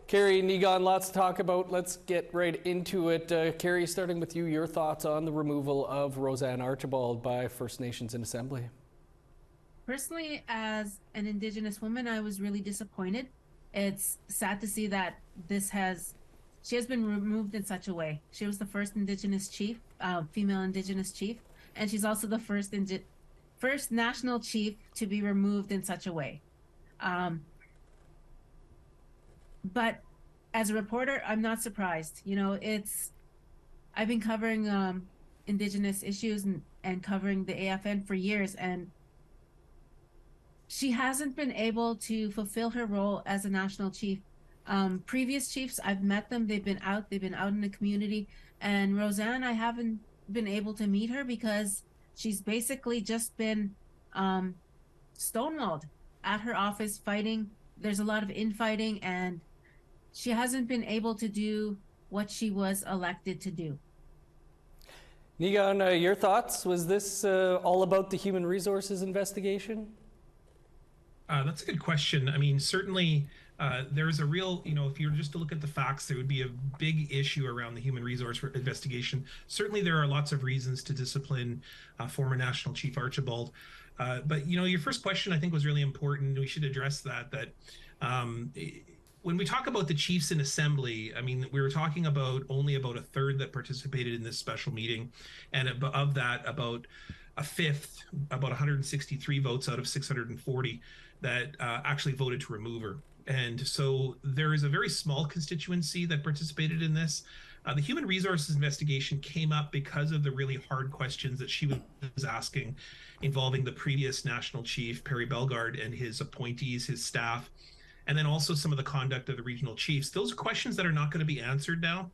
Carrie, Negon, lots to talk about. Let's get right into it. Carrie, starting with you, your thoughts on the removal of RoseAnne Archibald by First Nations in Assembly. Personally, as an Indigenous woman, I was really disappointed. It's sad to see that she has been removed in such a way. She was the first Indigenous chief, female Indigenous chief, and she's also the first national chief to be removed in such a way. Um, but as a reporter, I'm not surprised. I've been covering Indigenous issues and covering the AFN for years, and she hasn't been able to fulfill her role as a national chief. Previous chiefs, I've met them. They've been out in the community. And RoseAnne, I haven't been able to meet her because she's basically just been stonewalled at her office fighting. There's a lot of infighting, and she hasn't been able to do what she was elected to do. Negon, your thoughts? Was this all about the human resources investigation? That's a good question. I mean, certainly there's a real, if you were just to look at the facts, there would be a big issue around the human resource investigation. Certainly there are lots of reasons to discipline former National Chief Archibald. But, your first question, I think, was really important. We should address that when we talk about the chiefs in assembly, I mean, we were talking about only about a third that participated in this special meeting. And of that, about a fifth, about 163 votes out of 640 that actually voted to remove her. And so there is a very small constituency that participated in this. The human resources investigation came up because of the really hard questions that she was asking involving the previous national chief, Perry Bellegarde, and his appointees, his staff, and then also some of the conduct of the regional chiefs. Those are questions that are not going to be answered now.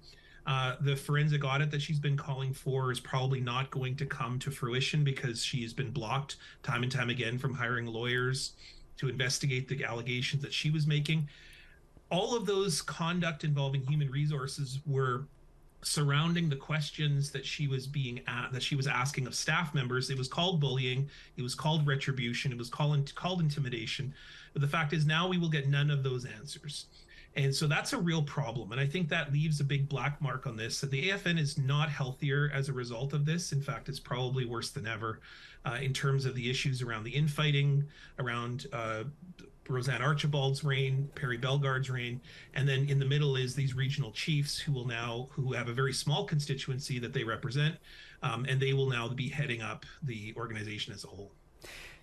The forensic audit that she's been calling for is probably not going to come to fruition because she's been blocked time and time again from hiring lawyers to investigate the allegations that she was making. All of those conduct involving human resources were surrounding the questions that she was asking of staff members. It was called bullying, it was called retribution, it was called intimidation. But the fact is, now we will get none of those answers. And so that's a real problem. And I think that leaves a big black mark on this. The AFN is not healthier as a result of this. In fact, it's probably worse than ever in terms of the issues around the infighting, around RoseAnne Archibald's reign, Perry Bellegarde's reign, and then in the middle is these regional chiefs who have a very small constituency that they represent, and they will now be heading up the organization as a whole.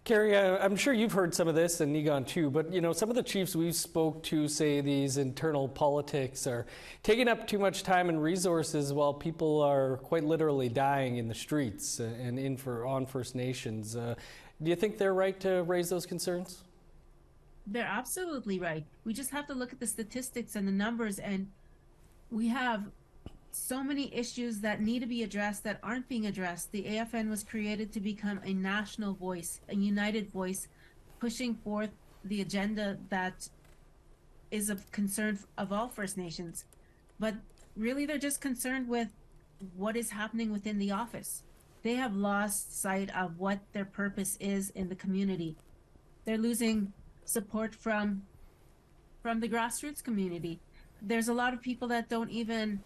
Carrie, I'm sure you've heard some of this, and Negon too, but some of the chiefs we've spoke to say these internal politics are taking up too much time and resources while people are quite literally dying in the streets and on First Nations. Do you think they're right to raise those concerns? They're absolutely right. We just have to look at the statistics and the numbers, and we have so many issues that need to be addressed that aren't being addressed. The AFN was created to become a national voice, a united voice, pushing forth the agenda that is of concern of all First Nations. But really, they're just concerned with what is happening within the office. They have lost sight of what their purpose is in the community. They're losing support from the grassroots community. There's a lot of people that don't even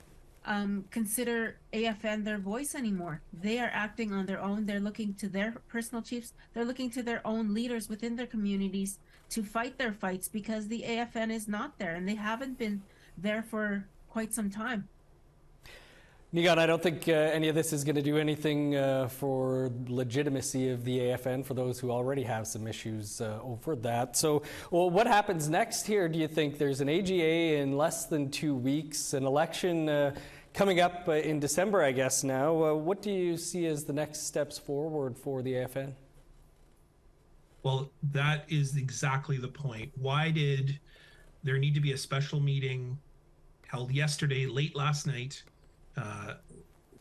consider AFN their voice anymore. They are acting on their own. They're looking to their personal chiefs. They're looking to their own leaders within their communities to fight their fights because the AFN is not there, and they haven't been there for quite some time. Negon, I don't think any of this is going to do anything for legitimacy of the AFN for those who already have some issues over that. So, what happens next here? Do you think there's an AGA in less than 2 weeks, an election coming up in December, I guess now? What do you see as the next steps forward for the AFN? Well, that is exactly the point. Why did there need to be a special meeting held yesterday, late last night,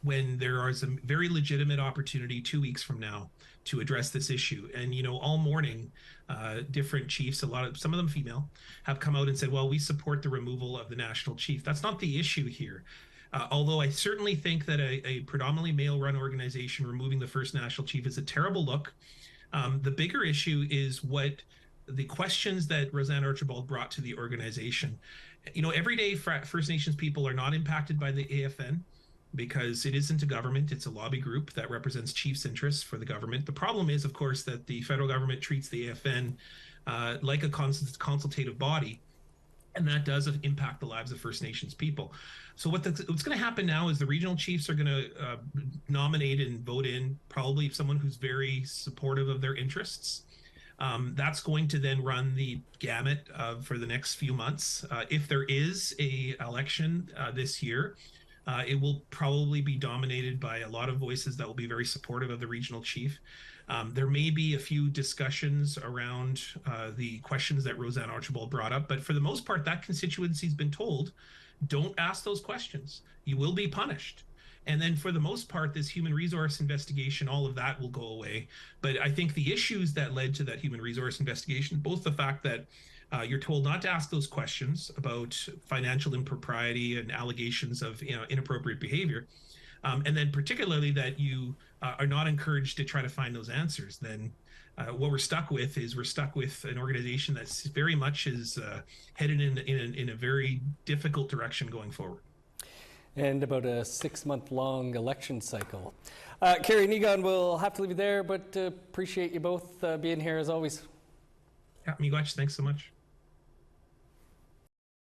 when there is a very legitimate opportunity 2 weeks from now to address this issue? And all morning, different chiefs, some of them female, have come out and said, well, we support the removal of the national chief. That's not the issue here. Although I certainly think that a predominantly male-run organization removing the first national chief is a terrible look. The bigger issue is what the questions that RoseAnne Archibald brought to the organization. Everyday First Nations people are not impacted by the AFN because it isn't a government, it's a lobby group that represents chiefs' interests for the government. The problem is, of course, that the federal government treats the AFN like a consultative body, and that does impact the lives of First Nations people. So what's going to happen now is the regional chiefs are going to nominate and vote in probably someone who's very supportive of their interests. That's going to then run the gamut for the next few months. If there is a election this year, it will probably be dominated by a lot of voices that will be very supportive of the regional chief. There may be a few discussions around the questions that RoseAnne Archibald brought up, but for the most part, that constituency's been told, don't ask those questions. You will be punished. And then for the most part, this human resource investigation, all of that will go away. But I think the issues that led to that human resource investigation, both the fact that you're told not to ask those questions about financial impropriety and allegations of inappropriate behavior, and then particularly that you are not encouraged to try to find those answers, then what we're stuck with an organization that's very much is headed in a very difficult direction going forward. And about a 6-month-long election cycle. Kerry and Egon, we'll have to leave you there, but appreciate you both being here as always. Yeah, Miigwech, thanks so much.